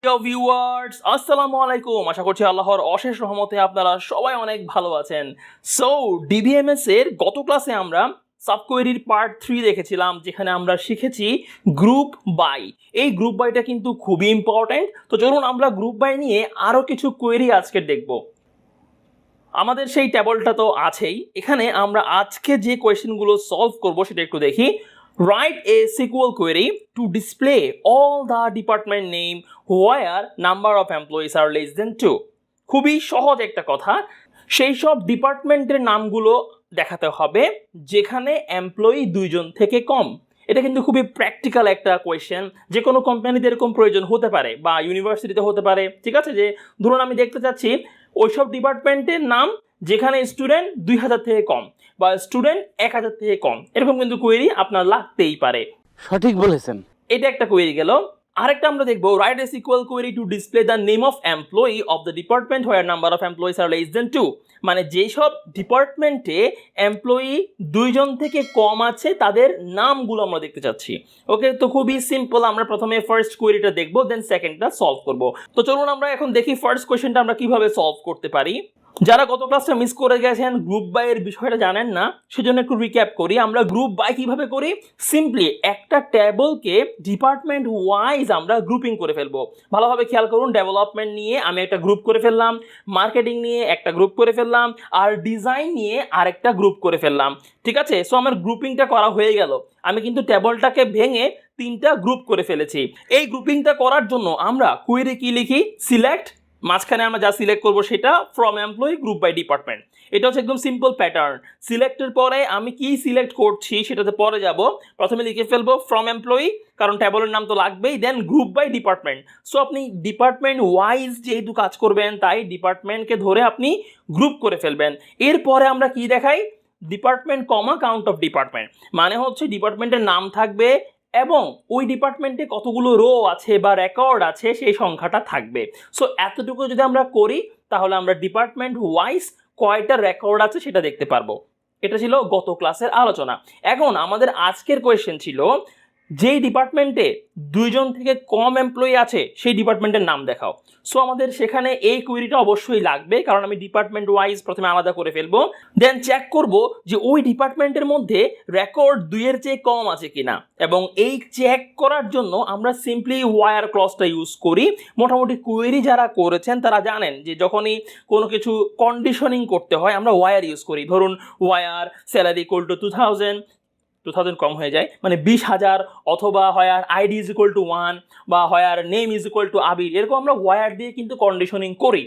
প্রিয় ভিউয়ার্স আসসালামু আলাইকুম। আশা করছি আল্লাহর অশেষ রহমতে আপনারা সবাই অনেক ভালো আছেন। সো ডিবিএমএস এর গত ক্লাসে আমরা সাবকোয়েরির পার্ট 3 দেখেছিলাম, যেখানে আমরা শিখেছি গ্রুপ বাই। এই গ্রুপ বাইটা কিন্তু খুবই ইম্পর্টেন্ট। তো চলুন আমরা গ্রুপ বাই নিয়ে আরও কিছু কোয়েরি আজকে দেখব। আমাদের সেই টেবলটা তো আছেই, এখানে আমরা আজকে যে কোয়েশ্চেনগুলো সলভ করব সেটা একটু দেখি। Write a SQL query to display all the department name where number of employees are less than 2. খুবই সহজ একটা কথা, সেই সব ডিপার্টমেন্টের নামগুলো দেখাতে হবে যেখানে এমপ্লয়ি 2 জন থেকে কম। এটা কিন্তু খুবই প্র্যাকটিক্যাল একটা কোয়েশ্চেন। যে কোনো কোম্পানিতে এরকম প্রয়োজন হতে পারে বা ইউনিভার্সিটিতে হতে পারে। ঠিক আছে, যে ধরুন আমি দেখতে চাচ্ছি ওইসব ডিপার্টমেন্টের নাম যেখানে স্টুডেন্ট 2000 থেকে কম বা স্টুডেন্ট 1000 থেকে কম, এরকম কিন্তু কোয়েরি আপনার লাগতেই পারে। সঠিক বলেছেন। এটা একটা কোয়েরি গেল। আরেকটা আমরা দেখবো, write a sequel query to display the name of employee of the department where number of employees are less than 2। মানে যেসব ডিপার্টমেন্টে এমপ্লয়ি 2 জন থেকে কম আছে তাদের নামগুলো আমরা দেখতে চাচ্ছি। ওকে, তো খুবই সিম্পল। আমরা প্রথমে ফার্স্ট কোয়েরিটা দেখবো, দেন সেকেন্ডটা সলভ করব। তো চলুন আমরা এখন দেখি ফার্স্ট কোয়েশ্চেনটা আমরা কিভাবে সলভ করতে পারি। যারা গত ক্লাসটা মিস করে গেছেন, গ্রুপ বাই এর বিষয়টা জানেন না, সেজন্য একটু রিক্যাপ করি। আমরা গ্রুপ বাই কিভাবে করি, সিম্পলি একটা টেবলকে ডিপার্টমেন্ট ওয়াইজ আমরা গ্রুপিং করে ফেলবো। ভালোভাবে খেয়াল করুন, ডেভেলপমেন্ট নিয়ে আমি একটা গ্রুপ করে ফেললাম, মার্কেটিং নিয়ে একটা গ্রুপ করে ফেললাম, আর ডিজাইন নিয়ে আরেকটা গ্রুপ করে ফেললাম। ঠিক আছে, সো আমার গ্রুপিংটা করা হয়ে গেল। আমি কিন্তু টেবলটাকে ভেঙে 3টা গ্রুপ করে ফেলেছি। এই গ্রুপিংটা করার জন্য আমরা কোয়েরি কি লিখি, সিলেক্ট, মাঝখানে আমরা যা সিলেক্ট করবো সেটা from employee group by department. এটা হচ্ছে একদম সিম্পল প্যাটার্ন। সিলেক্টের পরে আমি কি সিলেক্ট করছি সেটাতে পরে যাব। প্রথমে লিখে ফেলবো ফ্রম এমপ্লয়ি, কারণ টেবলের নাম তো লাগবেই, দেন গ্রুপ বাই ডিপার্টমেন্ট। সো আপনি ডিপার্টমেন্ট ওয়াইজ যেহেতু কাজ করবেন, তাই ডিপার্টমেন্টকে ধরে আপনি গ্রুপ করে ফেলবেন। এরপরে আমরা কি দেখাই, department comma count of department, মানে হচ্ছে ডিপার্টমেন্টের নাম থাকবে এবং ওই ডিপার্টমেন্টে কতগুলো রো আছে বা রেকর্ড আছে সেই সংখ্যাটা থাকবে। সো এতটুকু যদি আমরা করি তাহলে আমরা ডিপার্টমেন্ট ওয়াইজ কয়টা রেকর্ড আছে সেটা দেখতে পারবো। এটা ছিল গত ক্লাসের আলোচনা। এখন আমাদের আজকের কোয়েশ্চেন ছিল, যেই ডিপার্টমেন্টে 2 জন থেকে কম এমপ্লয়ি আছে সেই ডিপার্টমেন্টের নাম দেখাও। সো আমাদের সেখানে এই কোয়েরিটা অবশ্যই লাগবে, কারণ আমি ডিপার্টমেন্ট ওয়াইজ প্রথমে আলাদা করে ফেলবো, দেন চেক করব যে ওই ডিপার্টমেন্টের মধ্যে রেকর্ড 2 এর চেয়ে কম আছে কিনা। এবং এই চেক করার জন্য আমরা সিম্পলি ওয়ার ক্লজটা ইউজ করি। মোটামুটি কোয়েরি যারা করেছেন তারা জানেন যে যখনই কোনো কিছু কন্ডিশনিং করতে হয় আমরা ওয়ার ইউজ করি। ধরুন ওয়ার স্যালারি ইকুয়াল টু 2000 কম হয়ে যায়, মানে 20,000, অথবা হয়ার আইডি ইজ ইকুয়াল টু 1 বা হয়ার নেম ইজ ইকুয়াল টু আবির, এরকম আমরা ওয়ার দিয়ে কিন্তু কন্ডিশনিং করি।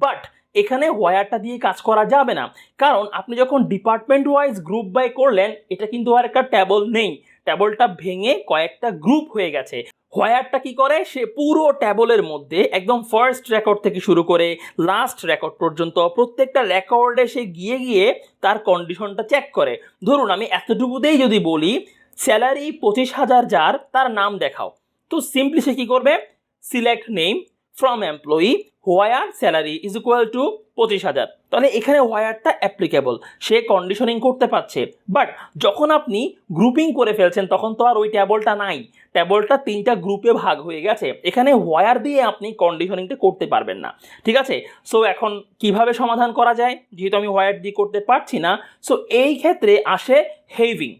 বাট এখানে ওয়ারটা দিয়ে কাজ করা যাবে না, কারণ আপনি যখন ডিপার্টমেন্ট ওয়াইজ গ্রুপ বাই করলেন এটা কিন্তু আর একটা টেবল নেই, টেবলটা ভেঙে কয়েকটা গ্রুপ হয়ে গেছে। হোয়ারটা কি করে, সে পুরো টেবলের মধ্যে একদম ফার্স্ট রেকর্ড থেকে শুরু করে লাস্ট রেকর্ড পর্যন্ত প্রত্যেকটা রেকর্ডে সে গিয়ে গিয়ে তার কন্ডিশনটা চেক করে। ধরুন আমি এতটুকুতেই যদি বলি স্যালারি 25,000 যার, তার নাম দেখাও, তো সিম্পলি সে কী করবে, select name from employee where salary is equal to 25,000। তাহলে এখানে হোয়ারটা অ্যাপ্লিকেবল, সে কন্ডিশনিং করতে পারছে। বাট যখন আপনি গ্রুপিং করে ফেলছেন তখন তো আর ওই ট্যাবলটা নাই, ট্যাবলটা 3টা গ্রুপে ভাগ হয়ে গেছে, এখানে হোয়ার দিয়ে আপনি কন্ডিশনিংটা করতে পারবেন না। ঠিক আছে, সো এখন কিভাবে সমাধান করা যায়, যেহেতু আমি হোয়ার দিয়ে করতে পারছি না, সো এই ক্ষেত্রে আসে হেভিং,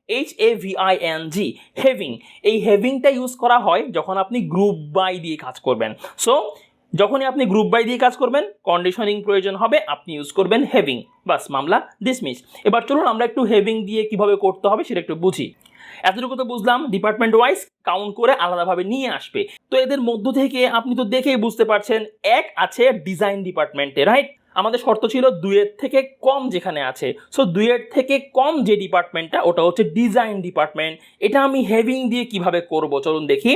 HAVING, হেভিং। এই হেভিংটা ইউজ করা হয় যখন আপনি গ্রুপ বাই দিয়ে কাজ করবেন। সো যখনই আপনি গ্রুপ বাই দিয়ে কাজ করবেন, কন্ডিশনিং প্রয়োজন হবে, আপনি ইউজ করবেন হেভিং, বাস মামলা ডিসমিস। এবার চলুন আমরা একটু হেভিং দিয়ে কিভাবে করতে হবে সেটা একটু বুঝি। এতটুকু তো বুঝলাম, ডিপার্টমেন্ট ওয়াইজ কাউন্ট করে আলাদাভাবে নিয়ে আসবে। তো এদের মধ্য থেকে আপনি তো দেখেই বুঝতে পারছেন, এক আছে ডিজাইন ডিপার্টমেন্টে, রাইট? আমাদের শর্ত ছিল 2 এর থেকে কম যেখানে আছে, সো 2 এর থেকে কম যে ডিপার্টমেন্টটা ওটা হচ্ছে ডিজাইন ডিপার্টমেন্ট। এটা আমি হেভিং দিয়ে কিভাবে করব চলুন দেখি।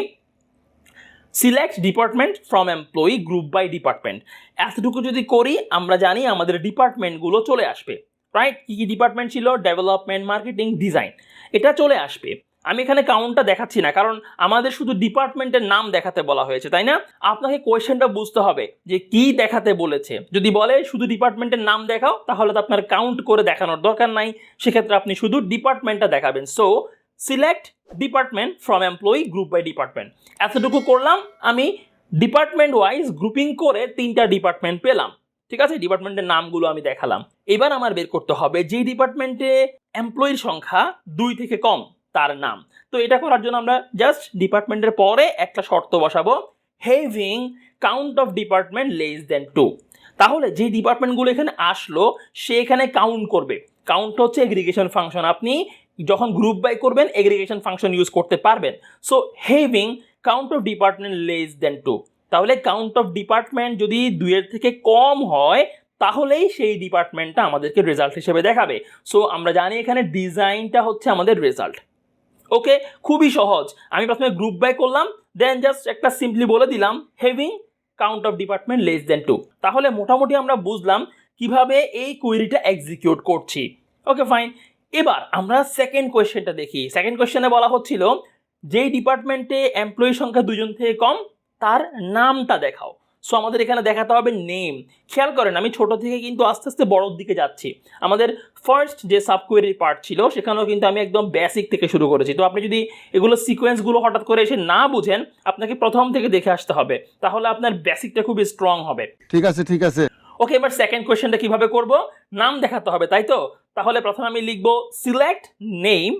Select department from employee group by department. এতটুকু যদি করি আমরা জানি আমাদের ডিপার্টমেন্টগুলো চলে আসবে, রাইট? কী কী ডিপার্টমেন্ট ছিল, ডেভেলপমেন্ট, মার্কেটিং, ডিজাইন, এটা চলে আসবে। আমি এখানে কাউন্টটা দেখাচ্ছি না, কারণ আমাদের শুধু ডিপার্টমেন্টের নাম দেখাতে বলা হয়েছে, তাই না? আপনাকে কোয়েশ্চেনটা বুঝতে হবে যে কি দেখাতে বলেছে। যদি বলে শুধু ডিপার্টমেন্টের নাম দেখাও, তাহলে তো আপনার কাউন্ট করে দেখানোর দরকার নাই, সেক্ষেত্রে আপনি শুধু ডিপার্টমেন্টটা দেখাবেন। So select department from employee group by department, এতটুকু করলাম। আমি ডিপার্টমেন্ট ওয়াইজ গ্রুপিং করে 3টা ডিপার্টমেন্ট পেলাম, ঠিক আছে, ডিপার্টমেন্টের নামগুলো আমি দেখালাম। এবার আমার বের করতে হবে যে ডিপার্টমেন্টে এমপ্লয়ির সংখ্যা 2 থেকে কম তার নাম। তো এটা করার জন্য আমরা জাস্ট ডিপার্টমেন্টের পরে একটা শর্ত বসাবো, having count of department less than 2। তাহলে যে ডিপার্টমেন্টগুলো এখানে আসলো সে এখানে কাউন্ট করবে। কাউন্ট হচ্ছে এগ্রিগেশন ফাংশন, আপনি যখন গ্রুপ বাই করবেন এগ্রিগেশন ফাংশন ইউজ করতে পারবেন। So having count of department less than 2, তাহলে কাউন্ট অফ ডিপার্টমেন্ট যদি 2 এর থেকে কম হয় তাহলেই সেই ডিপার্টমেন্টটা আমাদেরকে রেজাল্ট হিসেবে দেখাবে। সো আমরা জানি এখানে ডিজাইনটা হচ্ছে আমাদের রেজাল্ট। ওকে, খুবই সহজ। আমি প্রথমে গ্রুপ বাই করলাম, দেন জাস্ট একটা সিম্পলি বলে দিলাম having count of department less than 2। তাহলে মোটামুটি আমরা বুঝলাম কিভাবে এই কোয়েরিটা এক্সিকিউট করছি। ওকে ফাইন, এবার আমরা সেকেন্ড কোয়েশ্চেনটা দেখি। সেকেন্ড কোয়েশ্চেনে বলা হচ্ছিল যেই ডিপার্টমেন্টে এমপ্লয়ি সংখ্যা 2 জন থেকে কম তার নামটা দেখাও। সো আমাদের এখানে দেখাতে হবে নেম। খেয়াল করেন আমি ছোট থেকে কিন্তু আস্তে আস্তে বড়োর দিকে যাচ্ছি। আমাদের ফার্স্ট যে সাবকোয়েরির পার্ট ছিল সেখানেও কিন্তু আমি একদম বেসিক থেকে শুরু করেছি। তো আপনি যদি এগুলো সিকোয়েন্সগুলো হঠাৎ করে এসে না বুঝেন, আপনাকে প্রথম থেকে দেখে আসতে হবে, তাহলে আপনার বেসিকটা খুব স্ট্রং হবে। ঠিক আছে ঠিক আছে। ওকে, এবার সেকেন্ড কোয়েশ্চেনটা কিভাবে করব, নাম দেখাতে হবে তাই তো। তাহলে প্রথমে আমি লিখব select name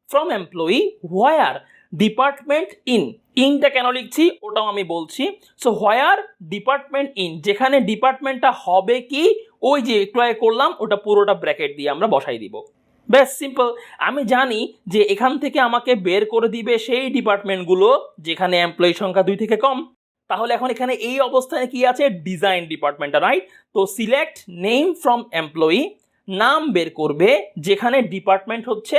from employee where department in. ইনটা কেন লিখছি ওটাও আমি বলছি। সো হোয়ার ডিপার্টমেন্ট ইন, যেখানে ডিপার্টমেন্টটা হবে কি ওই যে একটু আগে করলাম ওটা পুরোটা ব্র্যাকেট দিয়ে আমরা বসাই দিব। বেশ সিম্পল। আমি জানি যে এখান থেকে আমাকে বের করে দিবে সেই ডিপার্টমেন্টগুলো যেখানে এমপ্লয়ি সংখ্যা 2 থেকে কম। তাহলে এখন এখানে এই অবস্থায় কি আছে, ডিজাইন ডিপার্টমেন্টটা, রাইট? তো সিলেক্ট নেম ফ্রম এমপ্লয়ি, নাম বের করবে যেখানে ডিপার্টমেন্ট হচ্ছে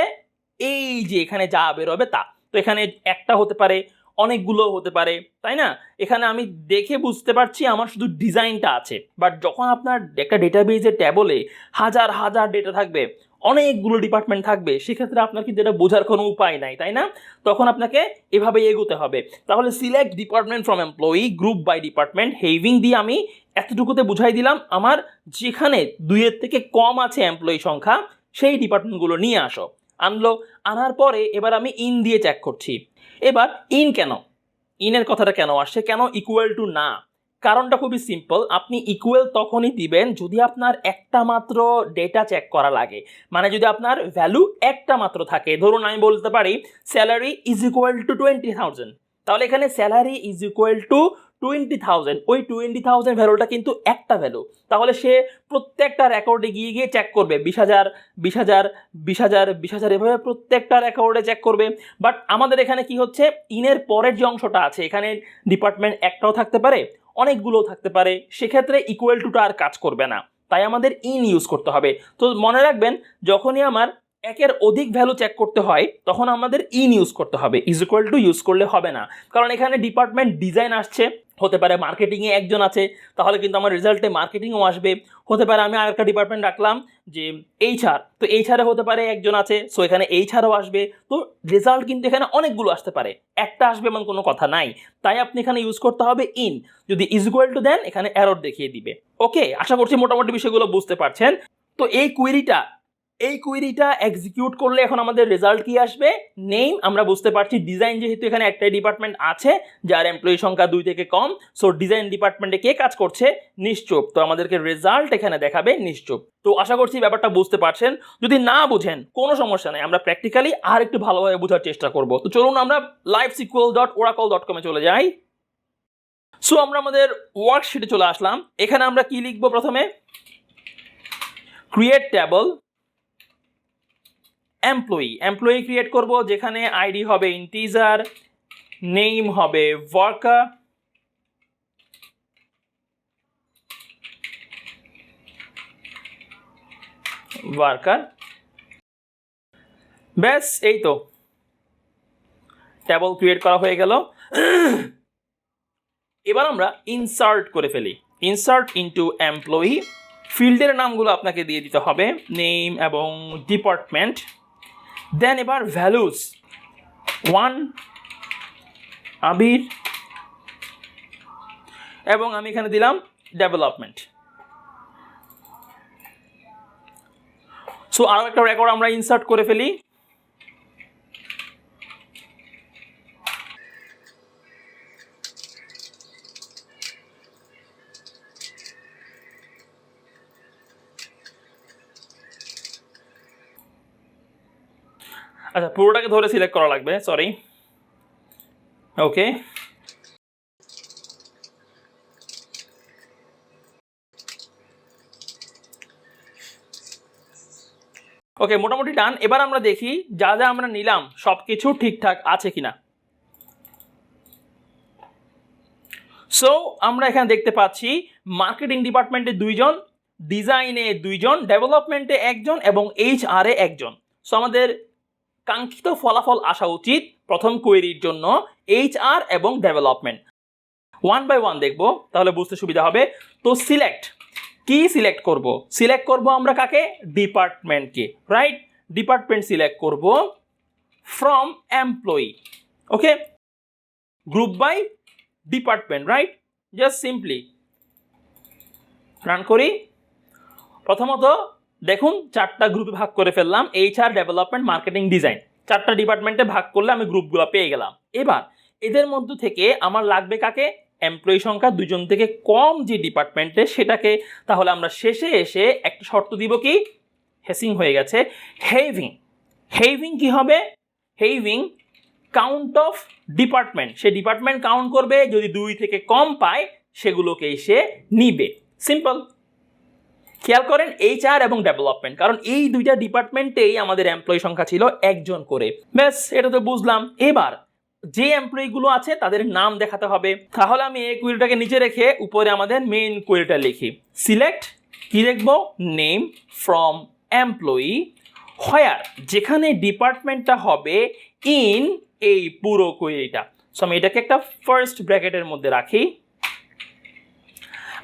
এই যে এখানে যা বেরোবে তা। তো এখানে একটা হতে পারে, অনেকগুলো হতে পারে, তাই না? এখানে আমি দেখে বুঝতে পারছি আমার শুধু ডিজাইনটা আছে, বাট যখন আপনার একটা ডেটাবেজের ট্যাবলে হাজার হাজার ডেটা থাকবে, অনেকগুলো ডিপার্টমেন্ট থাকবে, সেক্ষেত্রে আপনার কিন্তু এটা বোঝার কোনো উপায় নাই, তাই না? তখন আপনাকে এভাবে এগোতে হবে। তাহলে select department from employee group by department, having দিয়ে আমি এতটুকুতে বুঝাই দিলাম আমার যেখানে 2 এর থেকে কম আছে এমপ্লয়ি সংখ্যা সেই ডিপার্টমেন্টগুলো নিয়ে আসো। আনলো, আনার পরে এবার আমি ইন দিয়ে চেক করছি। এবার ইন কেন, ইনের কথাটা কেন আসছে, কেন ইকুয়াল টু না? কারণটা খুবই সিম্পল, আপনি ইকুয়াল তখনই দিবেন যদি আপনার একটা মাত্র ডেটা চেক করা লাগে, মানে যদি আপনার ভ্যালু একটা মাত্র থাকে। ধরুন আমি বলতে পারি স্যালারি ইজ ইকুয়াল টু 20,000, তাহলে এখানে স্যালারি ইজ ইকুয়াল টু 20,000, ওই 20,000 ভ্যালুটা কিন্তু একটা ভ্যালু। তাহলে সে প্রত্যেকটা রেকর্ডে গিয়ে গিয়ে চেক করবে 20,000 20,000 20,000 20,000 এভাবে প্রত্যেকটা রেকর্ডে চেক করবে। বাট আমাদের এখানে কি হচ্ছে, ইনের পরের যে অংশটা আছে এখানে ডিপার্টমেন্ট একটাও থাকতে পারে, অনেকগুলোও থাকতে পারে, সেক্ষেত্রে ইকুয়াল টুটা আর কাজ করবে না, তাই আমাদের ইন ইউজ করতে হবে। তো মনে রাখবেন যখনই আমার একের অধিক ভ্যালু চেক করতে হয় তখন আমাদের ইন ইউজ করতে হবে, ইজ ইকুয়াল টু ইউজ করলে হবে না। কারণ এখানে ডিপার্টমেন্ট ডিজাইন আসছে, হতে পারে মার্কেটিংয়ে একজন আছে, তাহলে কিন্তু আমার রেজাল্টে মার্কেটিংও আসবে। হতে পারে আমি আরেকটা ডিপার্টমেন্ট রাখলাম যে এইচআর, তো এইচআরে হতে পারে একজন আছে, সো এখানে এইচআরও আসবে। তো রেজাল্ট কিন্তু এখানে অনেকগুলো আসতে পারে, একটা আসবে এমন কোনো কথা নাই, তাই আপনি এখানে ইউজ করতে হবে ইন। যদি ইজ ইকুয়াল টু দেন এখানে এরর দেখিয়ে দিবে। ওকে, আশা করছি মোটামুটি বিষয়গুলো বুঝতে পারছেন। তো এই কুয়েরিটা এক্সিকিউট করলে এখন আমাদের রেজাল্ট কি আসবে, নেম। আমরা বুঝতে পারছি ডিজাইন যেহেতু এখানে একটাই ডিপার্টমেন্ট আছে যার এমপ্লয়ি সংখ্যা 2 থেকে কম, সো ডিজাইন ডিপার্টমেন্টে কে কাজ করছে, নিশ্চুপ। তো আমাদেরকে রেজাল্ট এখানে দেখাবে নিশ্চুপ। তো আশা করছি ব্যাপারটা বুঝতে পারছেন। যদি না বুঝেন কোনো সমস্যা নেই, আমরা প্র্যাকটিক্যালি আর একটু ভালোভাবে বোঝার চেষ্টা করব। তো চলুন আমরা livesql.oracle.com এ চলে যাই। সো আমরা আমাদের ওয়ার্কশিটে চলে আসলাম। এখানে আমরা কি লিখবো, প্রথমে ক্রিয়েট টেবল এমপ্লয়ি ক্রিয়েট করব, যেখানে আইডি হবে ইন্টিজার, নেম হবে ওয়ার্কার। ব্যাস, এই তো টেবল ক্রিয়েট করা হয়ে গেল। এবার আমরা ইনসার্ট করে ফেলি, ইনসার্ট ইনটু এমপ্লয়ি। ফিল্ডের নামগুলো আপনাকে দিয়ে দিতে হবে, নেম এবং ডিপার্টমেন্ট। দেন এবার ভ্যালুস 1 আবির, এবং আমি এখানে দিলাম ডেভেলপমেন্ট। সো আরও একটা রেকর্ড আমরা ইনসার্ট করে ফেলি। আচ্ছা পুরোটাকে ধরে সিলেক্ট করা লাগবে, সরি। ওকে, ওকে মোটামুটি ডান। এবার আমরা দেখি যা যা আমরা নিলাম সব কিছু ঠিকঠাক আছে কিনা। সো আমরা এখানে দেখতে পাচ্ছি মার্কেটিং ডিপার্টমেন্টে 2 জন, ডিজাইনে 2 জন, ডেভেলপমেন্টে 1 জন এবং HR এ 1 জন। সো আমাদের কাঙ্ক্ষিত ফলাফল আসা উচিত প্রথম কোয়েরির জন্য HR এবং ডেভেলপমেন্ট। 1 বাই 1 দেখব, তাহলে বুঝতে সুবিধা হবে। তো সিলেক্ট, কি সিলেক্ট করব? সিলেক্ট করব আমরা কাকে? ডিপার্টমেন্টকে, রাইট? ডিপার্টমেন্ট সিলেক্ট করব from employee. Okay, group by department, right? Just simply run করি। প্রথমত দেখুন 4টা গ্রুপে ভাগ করে ফেললাম, HR, ডেভেলপমেন্ট, মার্কেটিং, ডিজাইন। 4টা ডিপার্টমেন্টে ভাগ করলে আমি গ্রুপগুলো পেয়ে গেলাম। এবার এদের মধ্য থেকে আমার লাগবে কাকে? এমপ্লয়ি সংখ্যা 2 জন থেকে কম যে ডিপার্টমেন্টে সেটাকে। তাহলে আমরা শেষে এসে একটা শর্ত দিব, কি? হেসিং হয়ে গেছে, হেভিং। হেভিং কি হবে? Having count of department. Say department count করবে, যদি 2 থেকে কম পায় সেগুলোকে সে নিবে। সিম্পল। খেয়াল করেন HR এবং ডেভেলপমেন্ট, কারণ এই 2টা ডিপার্টমেন্টেই আমাদের এমপ্লয়ি সংখ্যা ছিল 1 জন করে। ব্যাস, এটা তো বুঝলাম। এবার যে এমপ্লয়িগুলো আছে তাদের নাম দেখাতে হবে। তাহলে আমি এই কোয়েরিটাকে নিচে রেখে উপরে আমাদের মেইন কোয়েরিটা লিখি। সিলেক্ট, কি লিখব? নেম ফ্রম এমপ্লয়ি হোয়ার, যেখানে ডিপার্টমেন্টটা হবে ইন এই পুরো কোয়েরিটা। সো আমি এটাকে একটা ফার্স্ট ব্র্যাকেটের মধ্যে রাখি।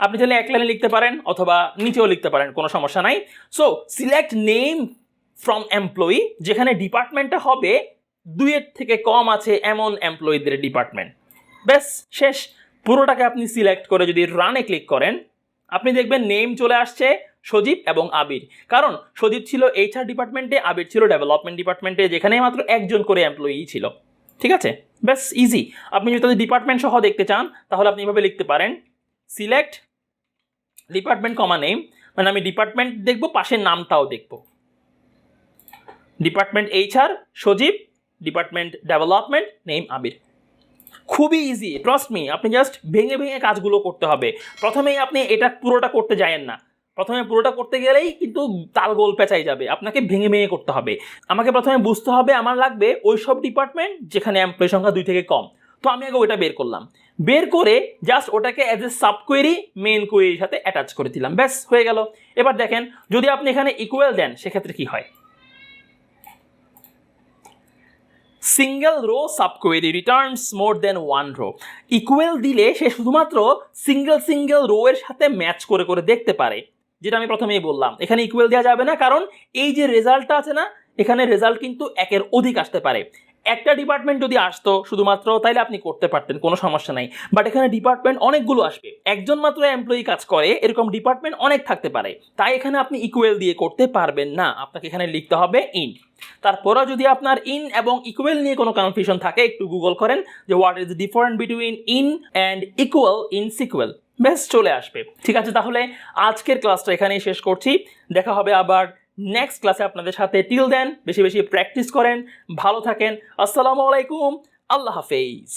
আপনি চাইলে 1 লাইনে লিখতে পারেন অথবা নিচেও লিখতে পারেন, কোনো সমস্যা নাই। So select name from employee, যেখানে ডিপার্টমেন্টটা হবে 2 থেকে কম আছে এমন এমপ্লয়িদের ডিপার্টমেন্ট। ব্যাস, শেষ। পুরোটাকে আপনি সিলেক্ট করে যদি রানে ক্লিক করেন, আপনি দেখবেন নেম চলে আসছে সজীব এবং আবির। কারণ সজীব ছিল HR ডিপার্টমেন্টে, আবির ছিল ডেভেলপমেন্ট ডিপার্টমেন্টে, যেখানে মাত্র 1 জন করে এমপ্লয়ি ছিল। ঠিক আছে, ব্যাস ইজি। আপনি যদি তাদের ডিপার্টমেন্ট সহ দেখতে চান তাহলে আপনি এভাবে লিখতে পারেন, সিলেক্ট ডিপার্টমেন্ট কমা নেম, মানে আমি ডিপার্টমেন্ট দেখব, পাশের নামটাও দেখব। ডিপার্টমেন্ট HR সজীব, ডিপার্টমেন্ট ডেভেলপমেন্ট নেম আবির। খুবই ইজি, ট্রাস্ট মি। আপনি জাস্ট ভেঙে ভেঙে কাজগুলো করতে হবে। প্রথমেই আপনি এটা পুরোটা করতে যায়েন না, প্রথমে পুরোটা করতে গেলেই কিন্তু তালগোল পেঁচাই যাবে। আপনাকে ভেঙে ভেঙে করতে হবে। আমাকে প্রথমে বুঝতে হবে আমার লাগবে ওই সব ডিপার্টমেন্ট যেখানে এমপ্লয়ি সংখ্যা 2 থেকে কম। তো আমি আগে ওইটা বের করলাম, বের করে জাস্ট ওটাকে অ্যাজ এ সাবকোয়েরি মেইন কোয়েরির সাথে অ্যাটাচ করে দিলাম। ব্যাস হয়ে গেল। এবার দেখেন যদি আপনি এখানে ইকুয়াল দেন সেক্ষেত্রে কি হয়। সিঙ্গেল রো সাবকোয়েরি রিটার্নস মোর দেন 1 রো। ইকুয়াল দিলে সে শুধুমাত্র সিঙ্গেল রো এর সাথে ম্যাচ করে করে দেখতে পারে, যেটা আমি প্রথমেই বললাম। এখানে ইকুয়াল দেওয়া যাবে না, কারণ এই যে রেজাল্টটা আছে না, এখানে রেজাল্ট কিন্তু 1-এর অধিক আসতে পারে। একটা ডিপার্টমেন্ট যদি আসতো শুধুমাত্র, তাইলে আপনি করতে পারতেন, কোনো সমস্যা নাই। বাট এখানে ডিপার্টমেন্ট অনেকগুলো আসবে, 1 জন মাত্র এমপ্লয়ি কাজ করে এরকম ডিপার্টমেন্ট অনেক থাকতে পারে। তাই এখানে আপনি ইকুয়াল দিয়ে করতে পারবেন না, আপনাকে এখানে লিখতে হবে ইন। তারপরেও যদি আপনার ইন এবং ইকুয়াল নিয়ে কোনো কনফিউশন থাকে, একটু গুগল করেন যে what is the difference between in and equal in sequel, বেশ চলে আসবে। ঠিক আছে, তাহলে আজকের ক্লাসটা এখানেই শেষ করছি। দেখা হবে আবার নেক্সট ক্লাসে আপনাদের সাথে। টিল দেন বেশি বেশি প্র্যাকটিস করেন, ভালো থাকেন। আসসালামু আলাইকুম, আল্লাহ হাফেজ।